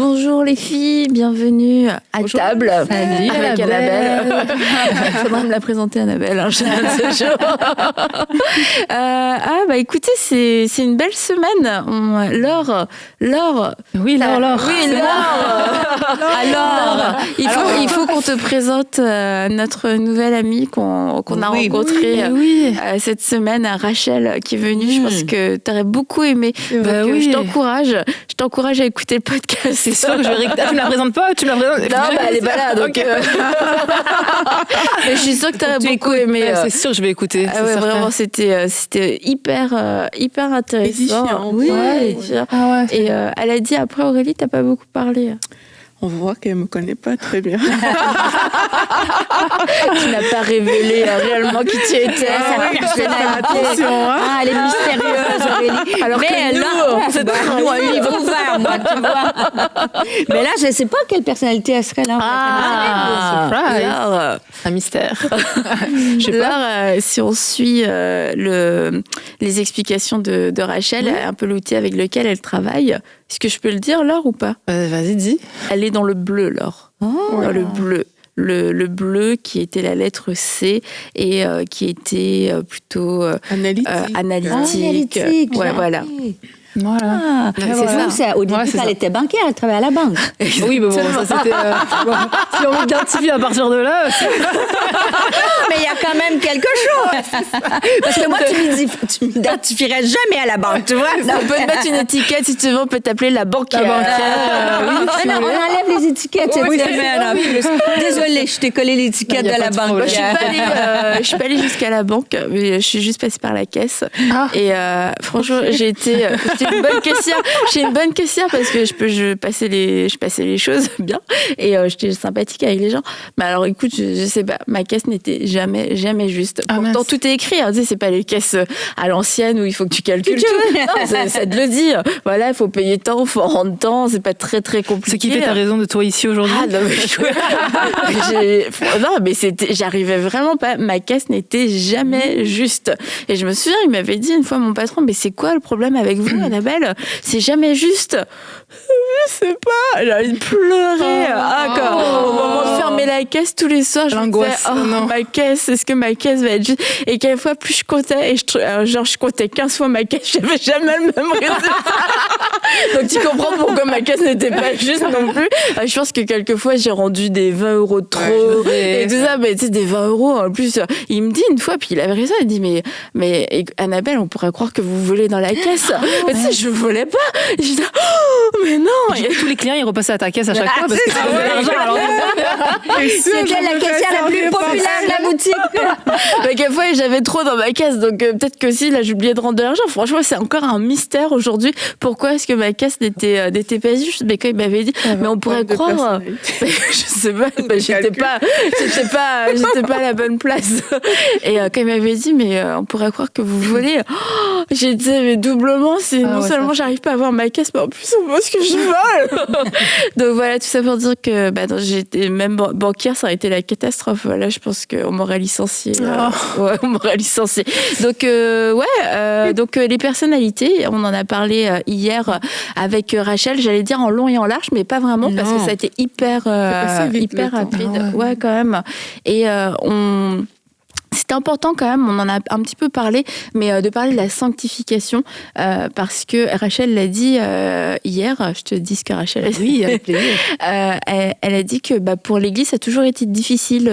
Bonjour les filles, bienvenue à table. Salut, avec Annabelle. Il faudra me la présenter, Annabelle, ce jour. Écoutez, c'est une belle semaine. Laure. Oui, Laure. Oui, Laure. Alors, il faut qu'on te présente notre nouvelle amie qu'on a rencontrée cette semaine, Rachel, qui est venue. Je pense que tu aurais beaucoup aimé. Je t'encourage à écouter le podcast. C'est sûr que je vais tu me la présentes pas, tu me la présentes. Non, elle est pas là, donc. Mais je suis sûre que tu aurais beaucoup aimé. C'est sûr que je vais écouter. Vraiment, c'était hyper intéressant. Oui. Et elle a dit après, Aurélie, t'as pas beaucoup parlé. On voit qu'elle me connaît pas très bien. Tu n'as pas révélé réellement qui tu étais. Attention, hein. Elle est mystérieuse, Aurélie. Alors mais que nous, un livre ouvert, moi, tu vois. Mais là, je ne sais pas quelle personnalité elle serait là. Surprise. Alors, un mystère. Si on suit les explications de Rachel, un peu l'outil avec lequel elle travaille, est-ce que je peux le dire, Laure, ou pas? Vas-y, dis. Elle est dans le bleu, Laure. Dans le bleu. Le bleu qui était la lettre C et qui était plutôt analytique. Ouais, voilà. Voilà. C'est ça. Au début, quand elle était banquière, elle travaillait à la banque. Oui, mais bon, ça c'était... si on m'identifie à partir de là... Mais il y a quand même quelque chose. Parce que moi, tu m'identifierais jamais à la banque, tu vois. On peut te mettre une étiquette, si tu veux, on peut t'appeler la banquière. On enlève les étiquettes cette semaine, en plus. Désolée, je t'ai collé l'étiquette de la banque. Je suis pas allée jusqu'à la banque, mais je suis juste passée par la caisse. Et franchement, j'ai été... J'ai une bonne caissière parce que je passais les choses bien et j'étais sympathique avec les gens. Mais alors écoute, je sais pas, ma caisse n'était jamais juste. Pourtant tout est écrit, tu sais, c'est pas les caisses à l'ancienne où il faut que tu calcules tout. Non, ça te le dit. Voilà, il faut payer tant, il faut rendre tant, c'est pas très très compliqué. Ce qui fait ta raison de toi ici aujourd'hui. J'arrivais vraiment pas, ma caisse n'était jamais juste. Et je me souviens, il m'avait dit une fois, mon patron, mais c'est quoi le problème avec vous, Annabelle? C'est jamais juste. Je sais pas. J'ai envie de pleurer. Au moment de fermer la caisse tous les soirs, je me disais, ma caisse, est-ce que ma caisse va être juste? Et quelquefois, plus je comptais, je comptais 15 fois ma caisse, j'avais jamais le même résultat. Donc tu comprends pourquoi ma caisse n'était pas juste non plus. Je pense que quelquefois, j'ai rendu des 20 € de trop. Et tout ça, mais tu sais, des 20 € en plus. Il me dit une fois, puis il avait raison, il dit, mais Annabelle, on pourrait croire que vous volez dans la caisse. Mais tu sais, je volais pas. Et je dis, mais non. Tous les clients, ils repassaient à ta caisse à chaque fois parce que c'était de l'argent. C'était la caissière la plus populaire de la boutique. Quelquefois, j'avais trop dans ma caisse, donc peut-être que si, là, j'oubliais de rendre de l'argent. Franchement, c'est encore un mystère aujourd'hui. Pourquoi est-ce que ma caisse n'était pas juste? Mais quand il m'avait dit, mais on pourrait croire. Je sais pas, j'étais pas à la bonne place. Et quand il m'avait dit, mais on pourrait croire que vous volez. J'ai dit, mais doublement, c'est non seulement j'arrive pas à avoir ma caisse, mais en plus on pense que je vole. Donc voilà, tout ça pour dire que j'étais même banquière, ça aurait été la catastrophe. Voilà, je pense qu'on m'aurait licenciée. On m'aurait licenciée. Donc donc les personnalités, on en a parlé hier avec Rachel. J'allais dire en long et en large, mais pas vraiment parce que ça a été hyper rapide. Ouais, quand même. Et c'était important quand même, on en a un petit peu parlé, mais de parler de la sanctification, parce que Rachel l'a dit hier, je te dis ce que Rachel a dit. Oui, avec plaisir. Elle a dit que pour l'Église, ça a toujours été difficile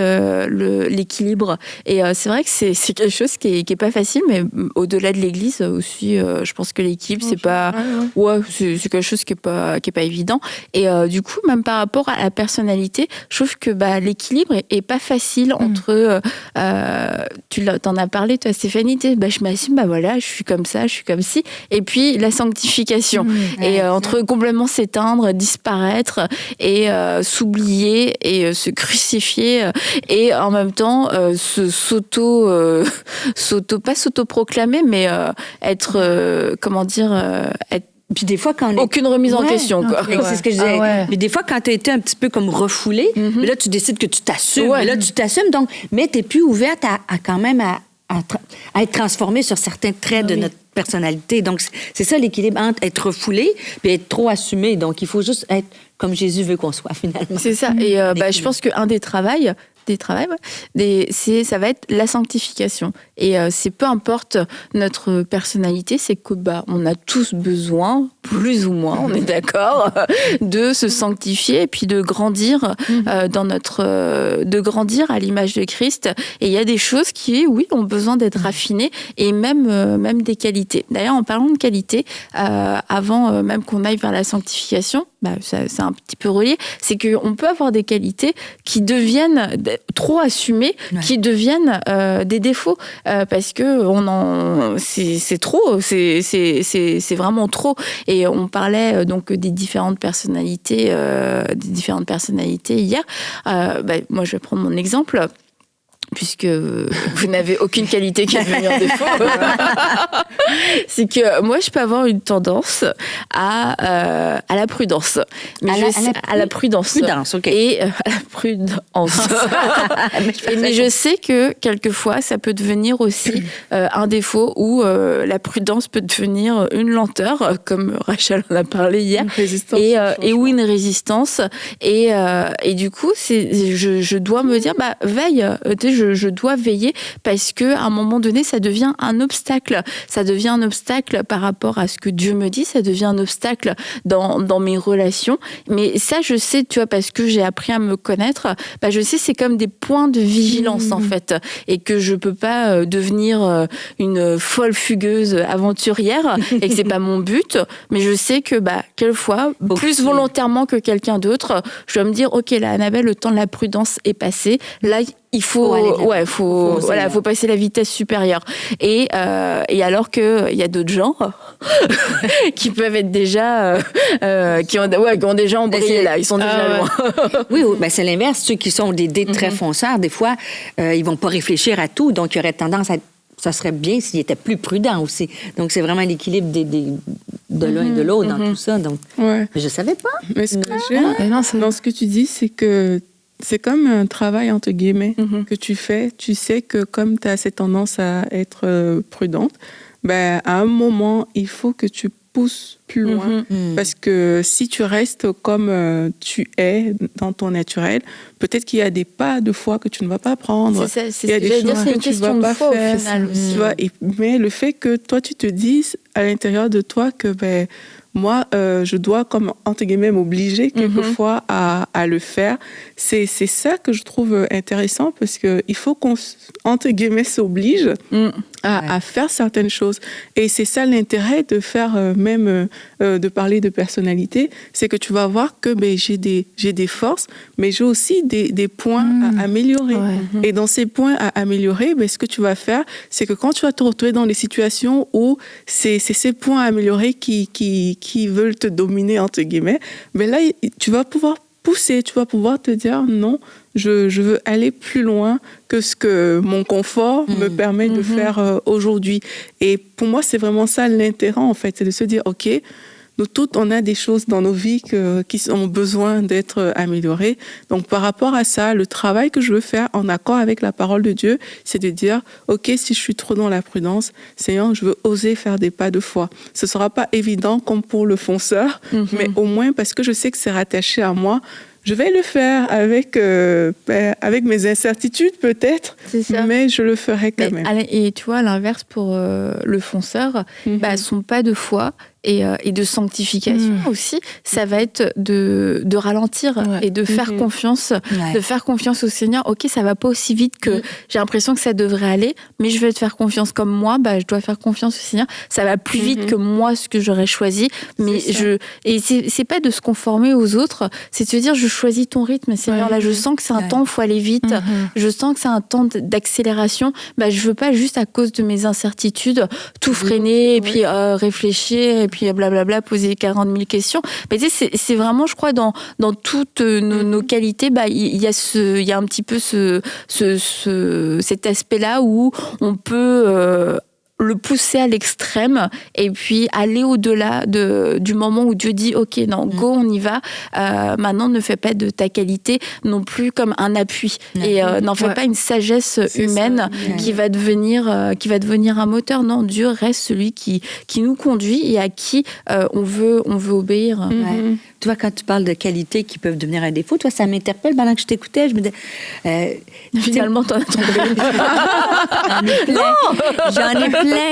l'équilibre. Et c'est vrai que c'est quelque chose qui est pas facile, mais au-delà de l'Église aussi, je pense que l'équilibre, c'est pas... c'est quelque chose qui est pas évident. Et du coup, même par rapport à la personnalité, je trouve que l'équilibre est pas facile entre... tu t'en as parlé, toi, Stéphanie, je m'assume, voilà, je suis comme ça, je suis comme ci. Et puis, la sanctification. Et entre complètement s'éteindre, disparaître et s'oublier et se crucifier et en même temps pas s'auto-proclamer, mais être, être puis des fois, quand aucune remise en question, quoi. C'est ce que je disais. Mais des fois, quand tu as été un petit peu comme refoulée, mais là, tu décides que tu t'assumes. Mais là, tu t'assumes, donc, mais tu n'es plus ouverte à quand même à être transformée sur certains traits de notre personnalité. Donc, c'est ça l'équilibre entre être refoulée et être trop assumée. Donc, il faut juste être comme Jésus veut qu'on soit, finalement. C'est ça. Et je pense qu'un des travails, ça va être la sanctification. Et c'est peu importe notre personnalité, c'est que on a tous besoin, plus ou moins, on est d'accord, de se sanctifier et puis de grandir de grandir à l'image de Christ. Et il y a des choses qui, oui, ont besoin d'être raffinées et même des qualités. D'ailleurs, en parlant de qualité, avant même qu'on aille vers la sanctification, c'est un petit peu relié, c'est qu'on peut avoir des qualités qui deviennent trop assumées, qui deviennent des défauts, parce que c'est trop, c'est vraiment trop. Et on parlait donc des différentes personnalités hier. Moi, je vais prendre mon exemple. Puisque vous n'avez aucune qualité qui est venue en défaut, c'est que moi, je peux avoir une tendance à la prudence. Mais à la prudence. Prudence, OK. Et à la prudence. Mais je sais que, quelquefois, ça peut devenir aussi un défaut où la prudence peut devenir une lenteur, comme Rachel en a parlé hier. Une résistance. Et ou une résistance. Et du coup, je dois me dire, veille, je dois veiller parce que à un moment donné, ça devient un obstacle. Ça devient un obstacle par rapport à ce que Dieu me dit. Ça devient un obstacle dans mes relations. Mais ça, je sais, tu vois, parce que j'ai appris à me connaître. Je sais, c'est comme des points de vigilance en fait, et que je peux pas devenir une folle fugueuse aventurière et que c'est pas mon but. Mais je sais que quelquefois, plus volontairement que quelqu'un d'autre, je dois me dire, ok, là, Annabelle, le temps de la prudence est passé. Là, il faut passer la vitesse supérieure. Et alors que il y a d'autres gens qui peuvent être déjà qui ont déjà embrayé là, ils sont déjà loin. Oui, c'est l'inverse. Ceux qui sont des très fonceurs, des fois, ils vont pas réfléchir à tout, donc il y aurait tendance à ça serait bien s'ils étaient plus prudents aussi. Donc, c'est vraiment l'équilibre de l'un et de l'autre dans tout ça. Donc, mais je savais pas. Mais ce que j'aime dans ce que tu dis, c'est que c'est comme un travail, entre guillemets, que tu fais. Tu sais que comme tu as cette tendance à être prudente, à un moment, il faut que tu pousses plus loin. Parce que si tu restes comme tu es dans ton naturel, peut-être qu'il y a des pas de foi que tu ne vas pas prendre. C'est il y a des choses que tu ne vas pas faire. Au final aussi. Tu vois, mais le fait que toi, tu te dises à l'intérieur de toi que moi, je dois, comme, entre guillemets, m'obliger quelquefois à le faire. C'est ça que je trouve intéressant parce qu'il faut qu'on, entre guillemets, s'oblige à faire certaines choses. Et c'est ça l'intérêt de faire, de parler de personnalité, c'est que tu vas voir que j'ai des forces, mais j'ai aussi des points à améliorer. Et dans ces points à améliorer, ce que tu vas faire, c'est que quand tu vas te retrouver dans des situations où c'est ces points à améliorer qui veulent te dominer, entre guillemets, là, tu vas pouvoir pousser, tu vas pouvoir te dire non, je veux aller plus loin que ce que mon confort me permet de faire aujourd'hui. Et pour moi, c'est vraiment ça l'intérêt, en fait, c'est de se dire, OK, nous toutes, on a des choses dans nos vies qui ont besoin d'être améliorées. Donc, par rapport à ça, le travail que je veux faire en accord avec la parole de Dieu, c'est de dire, OK, si je suis trop dans la prudence, Seigneur, je veux oser faire des pas de foi. Ce ne sera pas évident comme pour le fonceur, mais au moins, parce que je sais que c'est rattaché à moi, je vais le faire avec mes incertitudes peut-être, mais je le ferai quand même. Et tu vois, à l'inverse, pour le fonceur, son pas de foi et de sanctification aussi, ça va être de ralentir et de faire confiance, de faire confiance au Seigneur. Ok, ça va pas aussi vite que j'ai l'impression que ça devrait aller, mais je vais te faire confiance comme moi. Je dois faire confiance au Seigneur. Ça va plus vite que moi ce que j'aurais choisi, mais c'est pas de se conformer aux autres, c'est de se dire je choisis ton rythme, Seigneur. Là, je sens que c'est un temps, faut aller vite. Je sens que c'est un temps d'accélération. Je veux pas juste à cause de mes incertitudes tout freiner et puis réfléchir. Et puis blablabla, poser 40 000 questions. Mais tu sais, c'est vraiment, je crois, dans toutes nos qualités, il y a un petit peu cet aspect-là où on peut le pousser à l'extrême et puis aller au-delà du moment où Dieu dit ok, non, go, on y va. Maintenant, ne fais pas de ta qualité non plus comme un appui et n'en fais pas une sagesse humaine qui va devenir un moteur. Non, Dieu reste celui qui nous conduit et à qui on veut obéir. toi, quand tu parles de qualités qui peuvent devenir un défaut, toi, ça m'interpelle pendant que je t'écoutais. Je me disais... Finalement, t'en as trouvé.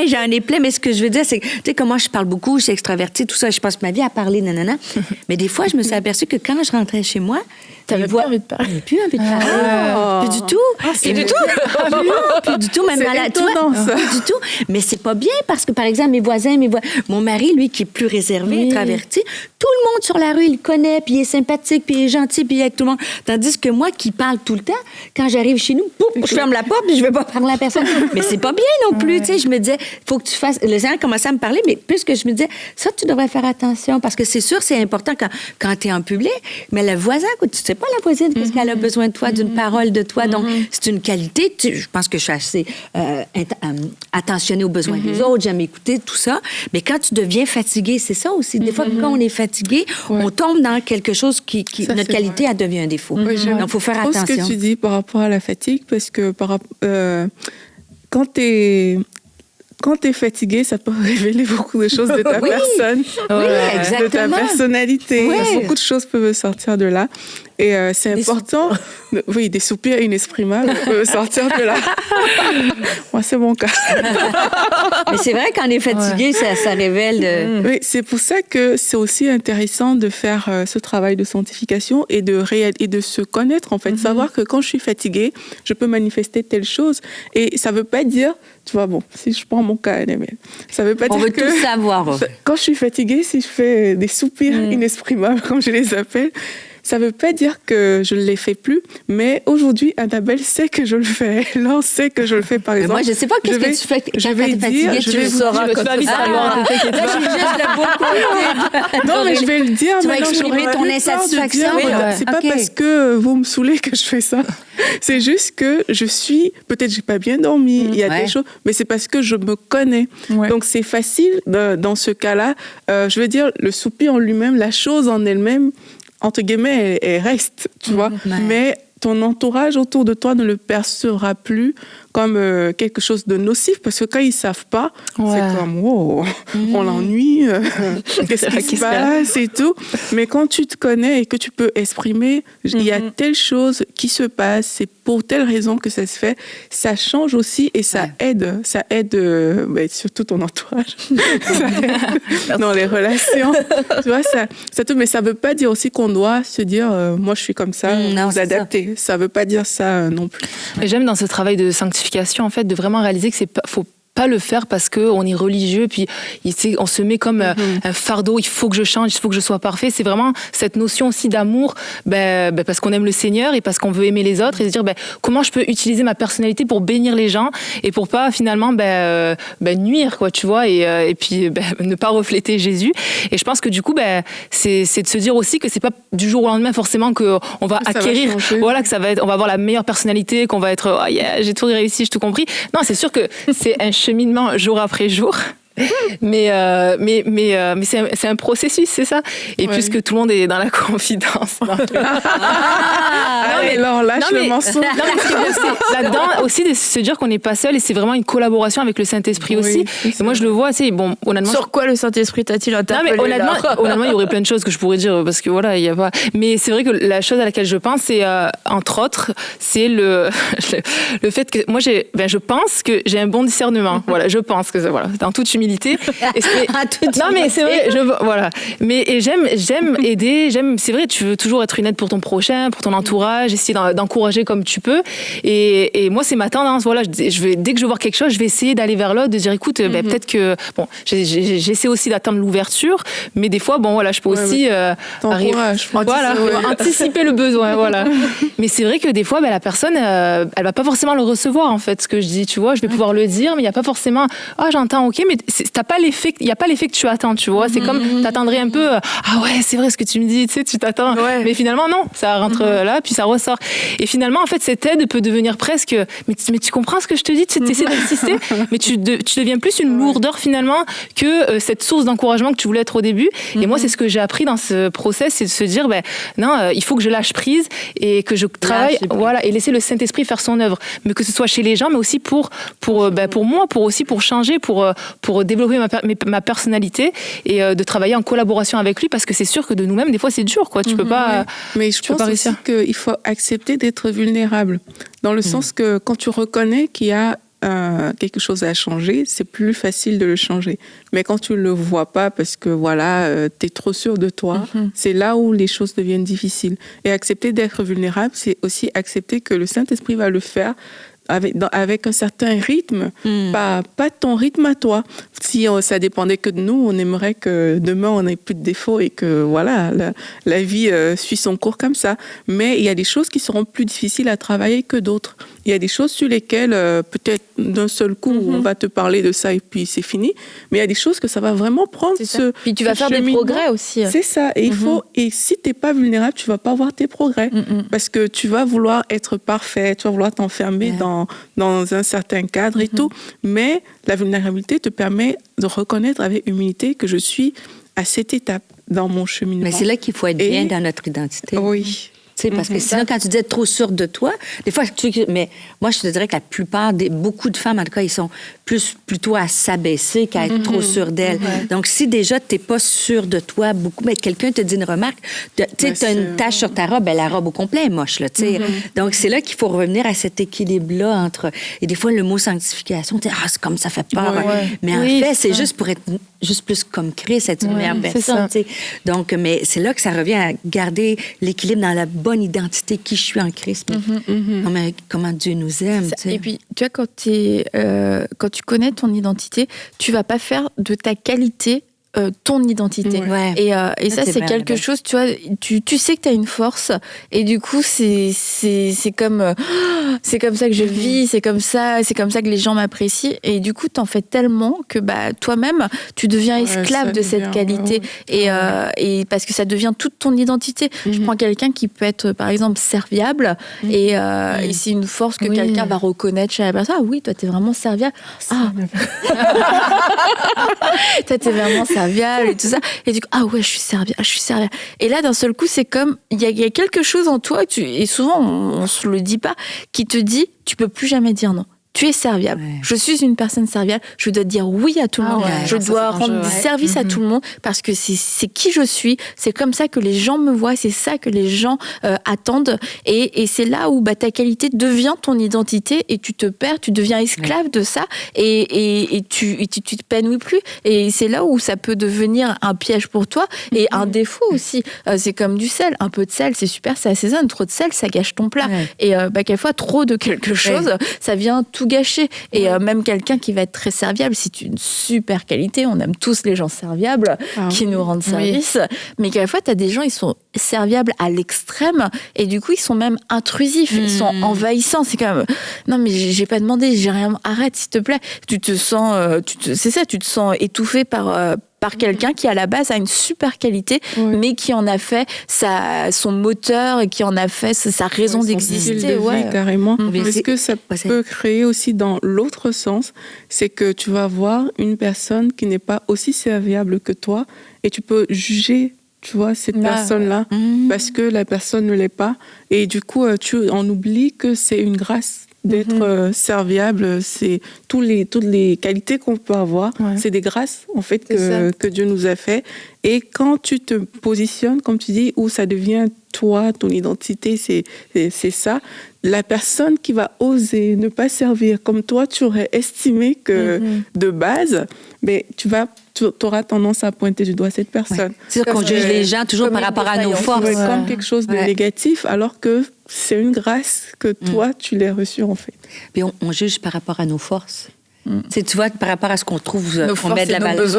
J'en ai plein. Mais ce que je veux dire, c'est que, tu sais, comme moi, je parle beaucoup, je suis extravertie, tout ça, je passe ma vie à parler, nanana. Mais des fois, je me suis aperçue que quand je rentrais chez moi, T'avais plus envie de parler. J'avais plus envie de parler. Plus du tout. Plus du tout. Plus du tout, même malade. Étonnant, ça. Plus du tout. Mais c'est pas bien parce que, par exemple, mon mari, lui, qui est plus réservé, introverti, tout le monde sur la rue, il le connaît, puis il est sympathique, puis il est gentil, puis il est avec tout le monde. Tandis que moi, qui parle tout le temps, quand j'arrive chez nous, pouf, je ferme la porte, puis je vais pas parler à personne. Mais c'est pas bien non plus, tu sais. Je me disais, faut que tu fasses... Le Seigneur commençait à me parler, mais plus que je me disais, ça, tu devrais faire attention, parce que c'est sûr, c'est important quand tu es en public, mais le voisin, tu sais pas la voisine, qu'est-ce qu'elle a besoin de toi, d'une parole de toi. Donc, c'est une qualité. Je pense que je suis assez attentionnée aux besoins des autres, j'aime écouter, tout ça. Mais quand tu deviens fatigué, c'est ça aussi. Des fois, quand on est fatigué, on tombe dans quelque chose qui ça, notre qualité, elle devient un défaut. Donc, il faut faire attention. Je pense que tu dis par rapport à la fatigue, parce que quand tu es fatigué, ça peut révéler beaucoup de choses de ta personne, de ta personnalité. Oui. Beaucoup de choses peuvent sortir de là. Et c'est important. Oui, des soupirs inexprimables peuvent sortir de là. Moi, c'est mon cas. Mais c'est vrai qu'on est fatigué, ça révèle... Oui, c'est pour ça que c'est aussi intéressant de faire ce travail de sanctification et de se connaître, en fait. Savoir que quand je suis fatiguée, je peux manifester telle chose. Et ça ne veut pas dire... Tu vois, bon, si je prends mon cas, ça veut pas dire que... On veut tout savoir. Quand je suis fatiguée, si je fais des soupirs inexprimables, comme je les appelle, ça ne veut pas dire que je ne les fais plus, mais aujourd'hui, Annabelle sait que je le fais. Laure sait que je le fais, par exemple. Moi, je ne sais pas qu'est-ce que tu fais quand tu es fatiguée, tu le sauras. Tu vas vite savoir. Non, mais je vais le dire. Tu vas exprimer ton insatisfaction. C'est pas parce que vous me saoulez que je fais ça. C'est juste que je suis... Peut-être que je n'ai pas bien dormi, il y a des choses, mais c'est parce que je me connais. Ouais. Donc, c'est facile dans ce cas-là. Je veux dire, le soupir en lui-même, la chose en elle-même, entre guillemets, elle reste, tu vois. Mais ton entourage autour de toi ne le percevra plus comme quelque chose de nocif, parce que quand ils ne savent pas, c'est comme, wow, on l'ennuie, qu'est-ce qui se passe et tout. Mais quand tu te connais et que tu peux exprimer, il y a telle chose qui se passe, c'est pour telle raison que ça se fait, ça change aussi et ça aide surtout ton entourage, ça aide dans les relations. Tu vois, mais ça ne veut pas dire aussi qu'on doit se dire, moi je suis comme ça, vous adapter. Ça ne veut pas dire ça non plus. Et j'aime dans ce travail de sanctification, en fait, de vraiment réaliser que faut pas le faire parce qu'on est religieux, puis on se met comme un fardeau, il faut que je change, il faut que je sois parfait. C'est vraiment cette notion aussi d'amour, parce qu'on aime le Seigneur et parce qu'on veut aimer les autres, et se dire comment je peux utiliser ma personnalité pour bénir les gens et pour pas finalement nuire, quoi, tu vois, et puis ne pas refléter Jésus. Et je pense que du coup, c'est de se dire aussi que c'est pas du jour au lendemain forcément qu'on va acquérir, voilà, que ça va être, on va avoir la meilleure personnalité, qu'on va être, j'ai tout réussi, j'ai tout compris. Non, c'est sûr que c'est un cheminement jour après jour. Mais c'est un processus, c'est ça. Et puisque tout le monde est dans la confidence. Alors lâche le morceau. Là-dedans aussi de se dire qu'on n'est pas seul et c'est vraiment une collaboration avec le Saint-Esprit aussi. Et moi je le vois, honnêtement. Sur quoi le Saint-Esprit t'a-t-il interpellé? Non, mais honnêtement, il y aurait plein de choses que je pourrais dire parce que voilà, il y a pas. Mais c'est vrai que la chose à laquelle je pense, c'est entre autres, c'est le fait que moi je pense que j'ai un bon discernement. Voilà, je pense que voilà, dans toute humilité. Non mais c'est vrai, voilà. Mais j'aime aider, c'est vrai, tu veux toujours être une aide pour ton prochain, pour ton entourage, essayer d'encourager comme tu peux. Et moi c'est ma tendance, voilà, dès que je vois quelque chose, je vais essayer d'aller vers l'autre, de dire écoute, peut-être que j'essaie aussi d'attendre l'ouverture, mais des fois voilà, je peux aussi anticiper le besoin, voilà. Mais c'est vrai que des fois la personne elle va pas forcément le recevoir en fait ce que je dis, tu vois, je vais pouvoir le dire, mais il y a pas forcément j'entends, OK, mais t'as pas l'effet, il y a pas l'effet que tu attends, tu vois, c'est comme t'attendrais un peu c'est vrai ce que tu me dis, tu sais, tu t'attends, mais finalement non, ça rentre là puis ça ressort, et finalement en fait cette aide peut devenir presque, mais tu comprends ce que je te dis, tu essaies d'insister, mais tu deviens plus une lourdeur finalement que cette source d'encouragement que tu voulais être au début. Et moi c'est ce que j'ai appris dans ce process, c'est de se dire non, il faut que je lâche prise et que je travaille, voilà, et laisser le Saint-Esprit faire son œuvre, mais que ce soit chez les gens, mais aussi pour moi, pour changer, pour développer ma personnalité et de travailler en collaboration avec lui, parce que c'est sûr que de nous-mêmes, des fois, c'est dur, quoi. Tu peux pas. Mais je pense aussi qu'il faut accepter d'être vulnérable, dans le sens que quand tu reconnais qu'il y a quelque chose à changer, c'est plus facile de le changer. Mais quand tu le vois pas parce que tu es trop sûr de toi, c'est là où les choses deviennent difficiles. Et accepter d'être vulnérable, c'est aussi accepter que le Saint-Esprit va le faire avec un certain rythme, pas ton rythme à toi. Si ça dépendait que de nous, on aimerait que demain on n'ait plus de défauts et que la vie suit son cours comme ça. Mais il y a des choses qui seront plus difficiles à travailler que d'autres. Il y a des choses sur lesquelles peut-être d'un seul coup on va te parler de ça et puis c'est fini. Mais il y a des choses que ça va vraiment prendre Puis tu vas faire des progrès aussi. C'est ça. Et et si t'es pas vulnérable, tu vas pas voir tes progrès parce que tu vas vouloir être parfait, tu vas vouloir t'enfermer dans un certain cadre et tout. Mais la vulnérabilité te permet de reconnaître avec humilité que je suis à cette étape dans mon cheminement. Mais c'est là qu'il faut être bien dans notre identité. Oui. Parce que sinon, quand tu dis être trop sûre de toi, des fois, mais moi, je te dirais que la plupart, beaucoup de femmes, en tout cas, ils sont plutôt à s'abaisser qu'à être trop sûres d'elles. Donc, si déjà, tu n'es pas sûre de toi, mais quelqu'un te dit une remarque, tu as une tache sur ta robe, la robe au complet est moche, là, Donc, c'est là qu'il faut revenir à cet équilibre-là entre... Et des fois, le mot sanctification, c'est comme ça fait peur. Mais en fait, c'est juste pour être juste plus comme Christ, être une meilleure personne. Donc, mais c'est là que ça revient à garder l'équilibre dans la bonne identité, qui je suis en Christ, comment Dieu nous aime. Et puis, tu vois, quand tu connais ton identité, tu vas pas faire de ta qualité ton identité. Et ça, c'est quelque chose, tu vois, tu sais que tu as une force et du coup, c'est comme ça que je vis, c'est comme ça que les gens m'apprécient et du coup, t'en fais tellement que toi-même, tu deviens esclave de cette qualité et parce que ça devient toute ton identité. Je prends quelqu'un qui peut être, par exemple, serviable et c'est une force que quelqu'un va reconnaître chez la personne. Ah oui, toi, t'es vraiment serviable. Toi, t'es vraiment serviable et tout ça. Et du coup, je suis serviable. Et là, d'un seul coup, c'est comme, il y a quelque chose en toi, et souvent, on se le dit pas, qui te dit, tu peux plus jamais dire non. Tu es serviable. Je suis une personne serviable. Je dois dire oui à tout le monde. Je dois rendre des services à tout le monde parce que c'est qui je suis. C'est comme ça que les gens me voient. C'est ça que les gens attendent. Et c'est là où ta qualité devient ton identité et tu te perds, tu deviens esclave de ça et tu t'épanouis plus. Et c'est là où ça peut devenir un piège pour toi et un défaut aussi. C'est comme du sel. Un peu de sel, c'est super, ça assaisonne. Trop de sel, ça gâche ton plat. Et quelquefois, trop de quelque chose, ça vient tout gâcher. Et même quelqu'un qui va être très serviable, c'est une super qualité. On aime tous les gens serviables qui nous rendent service. Mais quelquefois, tu as des gens, ils sont serviables à l'extrême et du coup, ils sont même intrusifs. Ils sont envahissants. C'est comme, non, mais j'ai pas demandé, j'ai rien. Arrête, s'il te plaît. Tu te sens étouffé par quelqu'un qui, à la base, a une super qualité, mais qui en a fait son moteur et qui en a fait sa raison d'exister. Style de vie, carrément. Est-ce que ça peut créer aussi dans l'autre sens, c'est que tu vas voir une personne qui n'est pas aussi serviable que toi et tu peux juger, tu vois, cette personne-là parce que la personne ne l'est pas. Et du coup, tu en oublies que c'est une grâce d'être serviable, c'est toutes les qualités qu'on peut avoir, c'est des grâces en fait que Dieu nous a fait. Et quand tu te positionnes, comme tu dis, où ça devient toi, ton identité, c'est ça, la personne qui va oser ne pas servir comme toi tu aurais estimé que de base, mais tu auras tendance à pointer du doigt cette personne. C'est sûr qu'on juge les gens toujours par rapport à nos forces. Comme quelque chose de négatif, alors que c'est une grâce que toi, tu l'as reçue en fait. Puis on juge par rapport à nos forces. Tu vois, par rapport à ce qu'on trouve, on met de la balance.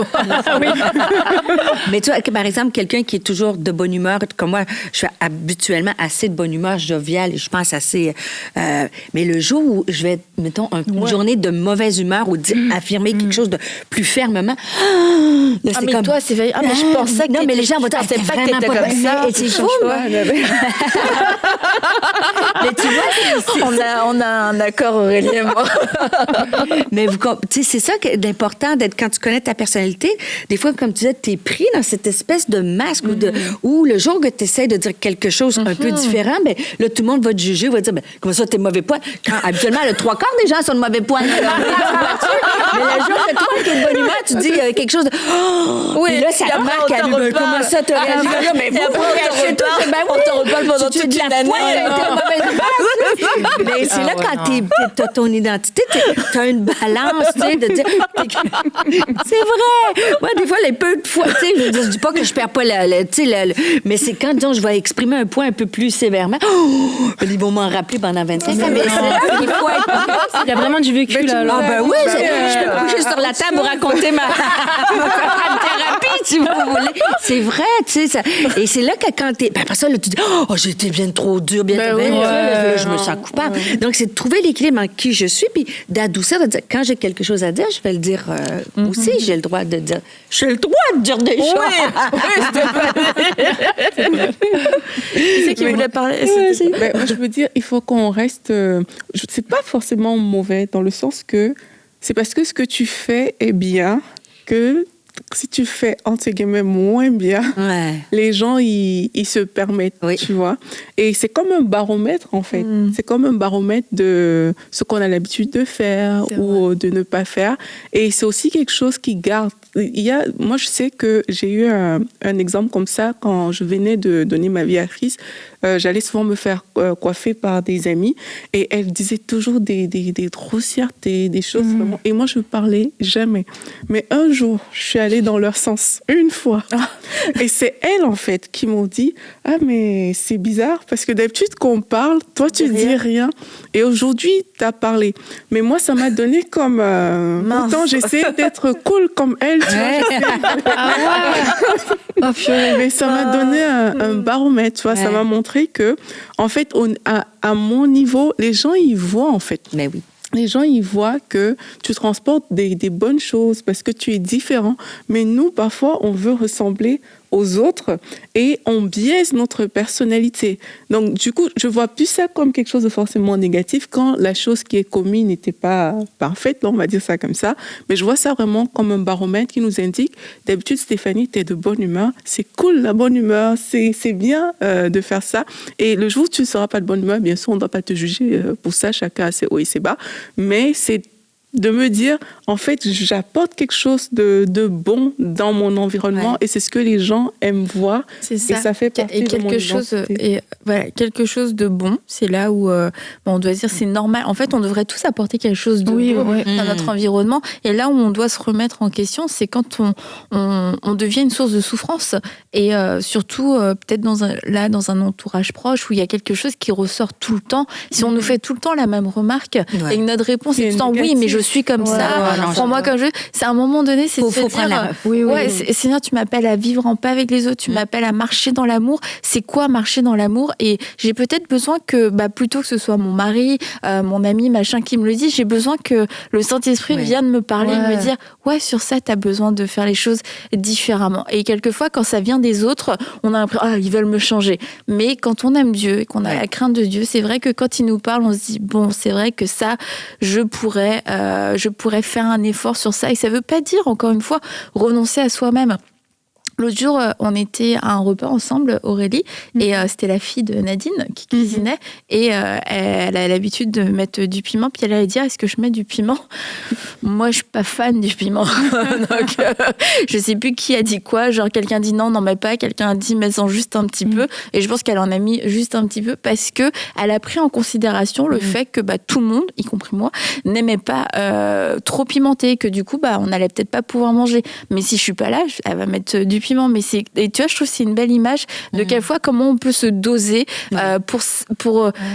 Mais tu vois, par exemple, quelqu'un qui est toujours de bonne humeur, comme moi, je suis habituellement assez de bonne humeur, joviale, je pense assez... mais le jour où je vais, mettons, une journée de mauvaise humeur ou affirmer quelque chose de plus fermement... Là, mais comme... toi, c'est... mais je pensais que... Non, mais les gens vont dire, c'est vraiment pas comme ça. C'est fou, mais tu vois, on a un accord, Aurélie et moi. Mais tu sais, c'est ça d'important d'être quand tu connais ta personnalité. Des fois, comme tu disais, t'es pris dans cette espèce de masque où le jour que tu essaies de dire quelque chose un peu différent, ben là, tout le monde va te juger, va te dire, ben, comment ça, t'es mauvais poids? Quand habituellement, le 3/4 des gens sont de mauvais poids. Mais le jour que toi, qui es de bonne humeur, tu dis quelque chose de. Oh! Oui, et là, ça remarque à lui. Comment ça, t'as réagi? Mais vous, on te reparle pendant toute l'année. Mais c'est là, quand t'as ton identité, t'as une balance, tu sais, de dire. C'est vrai! Moi, des fois, les peu de fois, tu sais, je dis pas que je perds pas mais c'est quand, disons, je vais exprimer un point un peu plus sévèrement. Ils vont m'en rappeler pendant 25 ans. Mais c'est là qu'il faut être. Il y a vraiment du vécu, là. Ah, ben oui, je peux me coucher sur la table pour raconter ma thérapie, si vous voulez. C'est vrai, tu sais. Ça. Et c'est là que quand t'es. Ben après ça, là, tu dis, oh, j'ai été bien trop dur, bien trop dur. Là, je me sens coupable. Donc, c'est de trouver l'équilibre en qui je suis, puis d'adoucir, de dire, quand j'ai quelque chose à dire, je vais le dire aussi. J'ai le droit de dire. J'ai le droit de dire des choses. Qui c'est qui voulait parler? Moi, je veux dire, il faut qu'on reste. C'est pas forcément mauvais dans le sens que c'est parce que ce que tu fais est bien que si tu fais entre guillemets moins bien, les gens ils se permettent, tu vois. Et c'est comme un baromètre en fait. C'est comme un baromètre de ce qu'on a l'habitude de faire ou de ne pas faire. Et c'est aussi quelque chose qui garde. Moi, je sais que j'ai eu un exemple comme ça quand je venais de donner ma vie à Christ. J'allais souvent me faire coiffer par des amis et elles disaient toujours des grossièretés, des choses vraiment. Et moi, je parlais jamais. Mais un jour, je suis allée dans leur sens, une fois. Et c'est elles, en fait, qui m'ont dit « Ah, mais c'est bizarre, parce que d'habitude, quand on parle, toi, tu dis rien. Et aujourd'hui, tu as parlé. » Mais moi, ça m'a donné comme... pourtant, j'essaie d'être cool comme elles, tu vois. Mais ça m'a donné un baromètre, tu vois. Ça m'a montré que, en fait, à mon niveau, les gens, ils voient, en fait. Mais oui. Les gens, ils voient que tu transportes des bonnes choses parce que tu es différent. Mais nous, parfois, on veut ressembler aux autres et on biaise notre personnalité. Donc, du coup, je vois plus ça comme quelque chose de forcément négatif quand la chose qui est commise n'était pas parfaite, on va dire ça comme ça. Mais je vois ça vraiment comme un baromètre qui nous indique, d'habitude, Stéphanie, t'es de bonne humeur. C'est cool, la bonne humeur. C'est bien de faire ça. Et le jour où tu ne seras pas de bonne humeur, bien sûr, on ne doit pas te juger pour ça. Chacun a ses hauts et ses bas. Mais c'est de me dire, en fait, j'apporte quelque chose de bon dans mon environnement et c'est ce que les gens aiment voir. C'est ça. Et ça fait partie de mon identité. Et voilà, quelque chose de bon, c'est là où on doit dire c'est normal. En fait, on devrait tous apporter quelque chose de bon dans notre environnement. Et là où on doit se remettre en question, c'est quand on devient une source de souffrance. Et surtout, peut-être dans un entourage proche où il y a quelque chose qui ressort tout le temps. Si on nous fait tout le temps la même remarque et que notre réponse est tout le temps oui, mais je suis comme ça, prends-moi comme je veux. C'est à un moment donné, c'est de se dire, Seigneur, tu m'appelles à vivre en paix avec les autres, tu m'appelles à marcher dans l'amour. C'est quoi marcher dans l'amour? Et j'ai peut-être besoin que, plutôt que ce soit mon mari, mon ami, machin qui me le dit, j'ai besoin que le Saint-Esprit vienne me parler, me dire, sur ça, t'as besoin de faire les choses différemment. Et quelquefois, quand ça vient des autres, on a l'impression, ils veulent me changer. Mais quand on aime Dieu et qu'on a la crainte de Dieu, c'est vrai que quand il nous parle, on se dit, bon, c'est vrai que ça, je pourrais faire un effort sur ça. Et ça ne veut pas dire, encore une fois, renoncer à soi-même. L'autre jour, on était à un repas ensemble, Aurélie, et c'était la fille de Nadine qui cuisinait, et elle a l'habitude de mettre du piment, puis elle allait dire, est-ce que je mets du piment? Moi, je suis pas fan du piment. Donc, je sais plus qui a dit quoi, genre quelqu'un dit non, n'en mets pas, quelqu'un a dit mets-en juste un petit peu, et je pense qu'elle en a mis juste un petit peu, parce que elle a pris en considération le fait que tout le monde, y compris moi, n'aimait pas trop pimenté, que du coup, on allait peut-être pas pouvoir manger. Mais si je suis pas là, elle va mettre du piment. Mais et tu vois, je trouve que c'est une belle image de quelquefois comment on peut se doser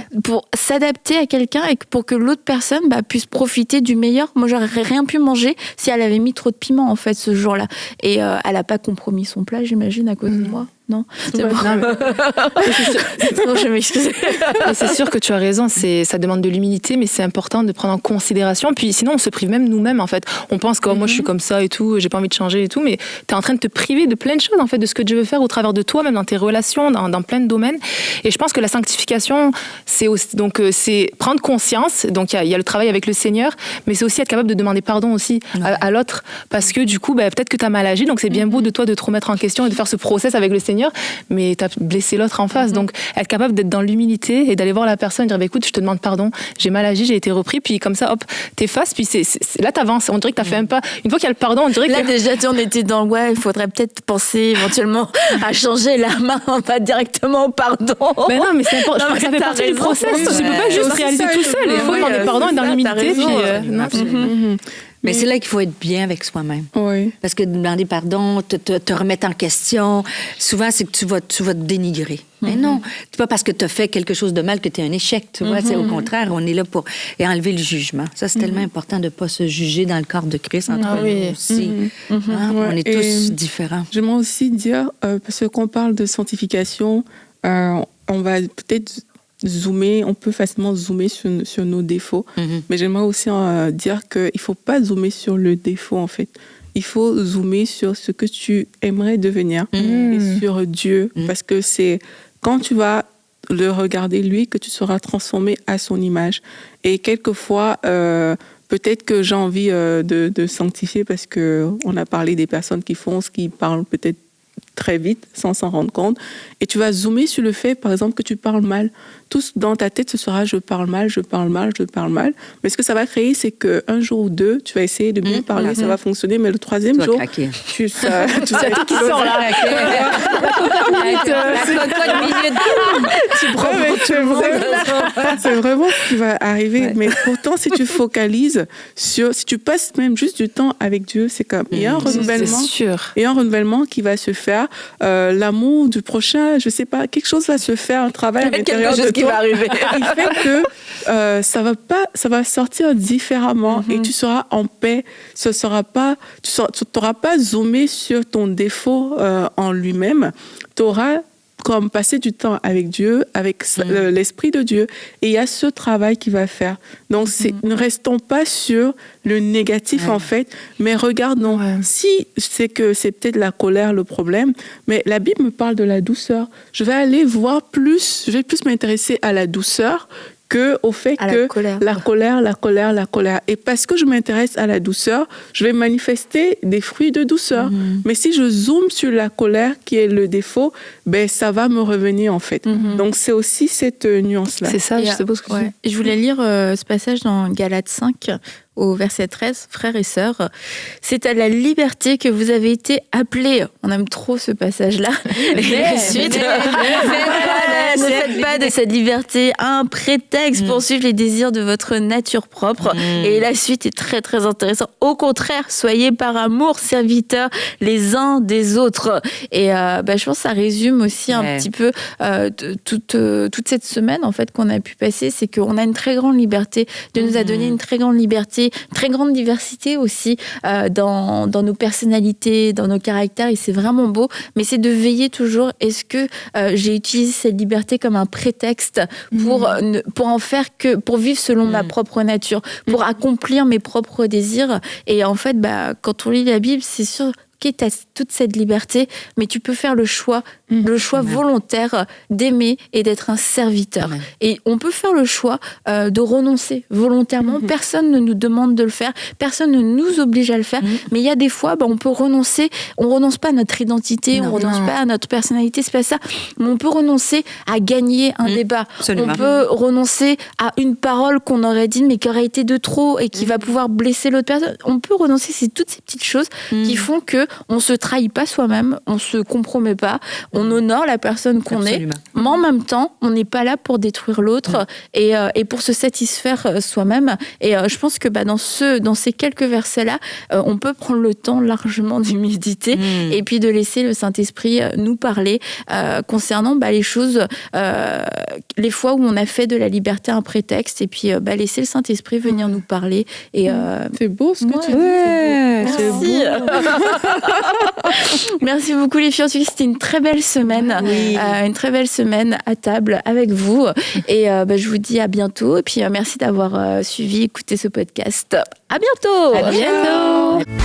pour s'adapter à quelqu'un et pour que l'autre personne puisse profiter du meilleur. Moi, j'aurais rien pu manger si elle avait mis trop de piment en fait ce jour-là. Et elle a pas compromis son plat, j'imagine, à cause de moi. Non, c'est Ouais. bon. Non, mais- Non, je m'excuse. Mais c'est sûr que tu as raison, ça demande de l'humilité, mais c'est important de prendre en considération. Puis sinon, on se prive même nous-mêmes, en fait. On pense que moi, je suis comme ça et tout, j'ai pas envie de changer et tout, mais tu es en train de te priver de plein de choses, en fait, de ce que Dieu veut faire au travers de toi, même dans tes relations, dans plein de domaines. Et je pense que la sanctification, c'est aussi, donc, c'est prendre conscience. Donc, il y a le travail avec le Seigneur, mais c'est aussi être capable de demander pardon aussi à l'autre, parce que du coup, peut-être que tu as mal agi, donc c'est bien beau de toi de te remettre en question et de faire ce process avec le Seigneur, mais tu as blessé l'autre en face. Donc, être capable d'être dans l'humilité et d'aller voir la personne et dire, écoute, je te demande pardon, j'ai mal agi, j'ai été repris, puis comme ça, hop, t'effaces, puis là, t'avances. On dirait que t'as fait un pas. Une fois qu'il y a le pardon, on dirait Là, que... déjà, on était dans il faudrait peut-être penser éventuellement à changer la main, pas directement au pardon. Mais non, mais c'est important. Non, mais Ça fait t'as partie du raison. process. Tu peux pas Ouais. juste C'est réaliser ça, tout je seul. Il faut vois. demander pardon et dans C'est ça, l'humilité. t'as raison. Puis, Absolument, non. absolument. Mais c'est là qu'il faut être bien avec soi-même. Oui. Parce que demander pardon, te remettre en question, souvent, c'est que tu vas te dénigrer. Mais non, c'est pas parce que tu as fait quelque chose de mal que tu es un échec. Tu vois, c'est au contraire, on est là pour enlever le jugement. Ça, c'est tellement important de ne pas se juger dans le corps de Christ entre Ah oui. nous aussi. Hein, Ouais, on est et tous différents. J'aimerais aussi dire, parce qu'on parle de sanctification, on va peut-être zoomer, on peut facilement zoomer sur nos défauts, mais j'aimerais aussi dire qu'il ne faut pas zoomer sur le défaut, en fait. Il faut zoomer sur ce que tu aimerais devenir et sur Dieu, parce que c'est quand tu vas le regarder, lui, que tu seras transformé à son image. Et quelquefois, peut-être que j'ai envie de sanctifier parce qu'on a parlé des personnes qui foncent, qui parlent peut-être très vite sans s'en rendre compte. Et tu vas zoomer sur le fait, par exemple, que tu parles mal. Tout dans ta tête, ce sera « je parle mal, je parle mal, je parle mal ». Mais ce que ça va créer, c'est qu'un jour ou deux, tu vas essayer de bien parler, ça va fonctionner, mais le troisième Tu vas jour, craquer. tu vas tout qui sort là. C'est vraiment ce qui va arriver. Mais pourtant, si tu focalises si tu passes même juste du temps avec Dieu, c'est comme il y a un renouvellement. C'est sûr. Et un renouvellement qui va se faire, l'amour du prochain, je sais pas, quelque chose va se faire, un travail à l'intérieur Quelque de chose qui toi va arriver. qui fait que ça va sortir différemment et tu seras en paix. Tu n'auras pas zoomé sur ton défaut en lui-même. Tu auras comme passer du temps avec Dieu, avec l'Esprit de Dieu. Et il y a ce travail qu'il va faire. Donc, ne restons pas sur le négatif, en fait, mais regardons. Si c'est que c'est peut-être la colère le problème, mais la Bible me parle de la douceur. Je vais plus m'intéresser à la douceur au fait À que la colère. la colère. Et parce que je m'intéresse à la douceur, je vais manifester des fruits de douceur. Mais si je zoome sur la colère, qui est le défaut, ça va me revenir, en fait. Donc, c'est aussi cette nuance-là. C'est ça, je sais pas ce que tu dis. Et je voulais lire ce passage dans Galates 5, au verset 13, frères et sœurs, c'est à la liberté que vous avez été appelés. On aime trop ce passage-là. Et la suite, ne faites pas de cette liberté un prétexte pour suivre les désirs de votre nature propre. Et la suite est très, très intéressante. Au contraire, soyez par amour serviteurs les uns des autres. Et je pense que ça résume aussi un petit peu toute cette semaine en fait, qu'on a pu passer. C'est qu'on a une très grande liberté. Dieu nous a donné une très grande liberté, très grande diversité aussi dans nos personnalités, dans nos caractères, et c'est vraiment beau, mais c'est de veiller toujours, est-ce que j'ai utilisé cette liberté comme un prétexte pour en faire pour vivre selon ma propre nature, pour accomplir mes propres désirs. Et en fait, quand on lit la Bible, c'est sûr, tu as toute cette liberté, mais tu peux faire le choix volontaire d'aimer et d'être un serviteur. Et on peut faire le choix de renoncer volontairement. Personne ne nous demande de le faire, personne ne nous oblige à le faire, mais il y a des fois, on peut renoncer. On renonce pas à notre identité, on renonce pas à notre personnalité, c'est pas ça. Mais on peut renoncer à gagner un débat. Absolument. On peut renoncer à une parole qu'on aurait dit, mais qui aurait été de trop et qui va pouvoir blesser l'autre personne. On peut renoncer, c'est toutes ces petites choses qui font que on se trahit pas soi-même, on se compromet pas, on honore la personne qu'on est, mais en même temps, on n'est pas là pour détruire l'autre et pour se satisfaire soi-même. Et je pense que dans ces quelques versets-là, on peut prendre le temps largement d'y méditer et puis de laisser le Saint-Esprit nous parler concernant les choses, les fois où on a fait de la liberté un prétexte, et puis laisser le Saint-Esprit venir nous parler. Et, c'est beau ce que tu dis. Ouais, c'est beau. Merci beaucoup les filles, en tout cas c'était une très belle semaine, une très belle semaine à table avec vous. Et je vous dis à bientôt. Et puis merci d'avoir suivi, écouté ce podcast. À bientôt. À bientôt.